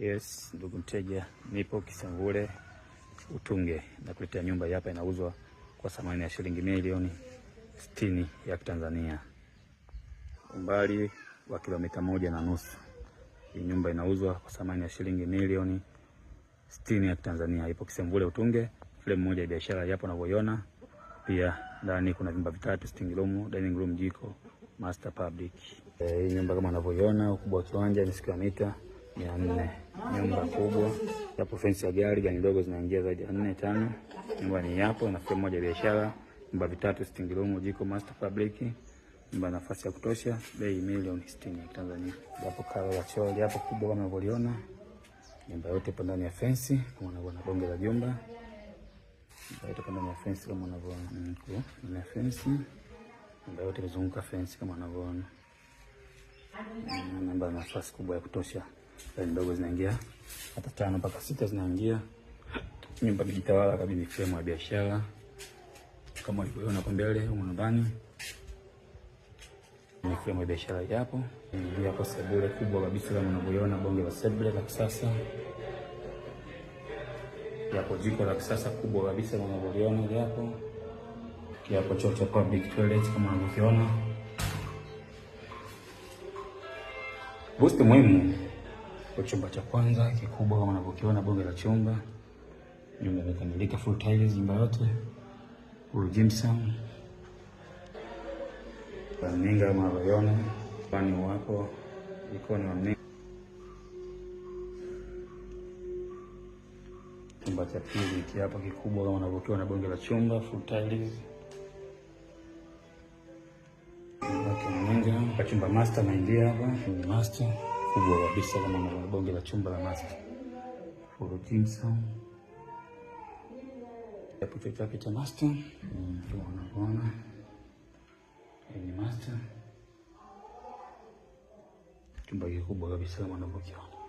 Yes, ndugu mteja, nipo Kisangule Utunge na kuletea nyumba hapa inauzwa kwa thamani ya shilingi milioni 60 ya Tanzania. Umbali wa kilomita 1.5. Hii nyumba inauzwa kwa thamani ya shilingi milioni 60 ya Tanzania. Ipo Kisangule Utunge, frame moja ya biashara hapo unavyoiona. Pia ndani kuna vyumba vitatu, sitting room, dining room, jiko, master public. Hii nyumba kama unavyoiona, ukubwa wa kiwanja ni square mita 400. Nyumba kubwa, hapo fence ya gari ndogo zinaingia zaidi ya 4-5. Nyumba ni hapo na frame moja ya biashara, vyumba vitatu, sitting room, jiko, master public. Nyumba nafasi ya kutosha, bei milioni 60 ya Tanzania. Hapo karo la choo hapo kubwa kama unavyoiona. Nyumba yote ipo ndani ya fence kama unavyoona, bonge la jumba. Nyumba yote ipo ndani ya fence kama unavyoona. Ndani ya fence. Nyumba yote imezunguka fence kama unavyoona. Nyumba nafasi kubwa ya kutosha. Gari ndogo zinaingia hata 5 mpaka 6 zinaingia. Nyumba dijitawala kabisa, frame ya biashara kama ulivyoona hapo mbele huko ndani. Ni frame ya biashara hapo. Ni hapo sebule kubwa kabisa kama unavyoona, bonge la sebule la kisasa. Hapo jiko la kisasa kubwa kabisa kama unavyoona hapo. Hapo choo cha public toilet kama unavyoona. Boost muhimu kwa chumba cha kwanza kikubwa kama unavyokiona, bonge la chumba. Nyumba imekamilika, full tiles nyumba yote. Full gypsum. Ninga kama unavyoona, pani wako jikoni wa mninga. Chumba cha pili hapa kikubwa kama unavyokiona, bonge la chumba, full tiles. Kwa chumba master naingia hapa, ni master kubwa kabisa kama unavyoona, bonge la chumba la master. Full gypsum. Hapo choo chake cha master. Unaona. Ni master. Chumba kikubwa kabisa kama unavyokiona.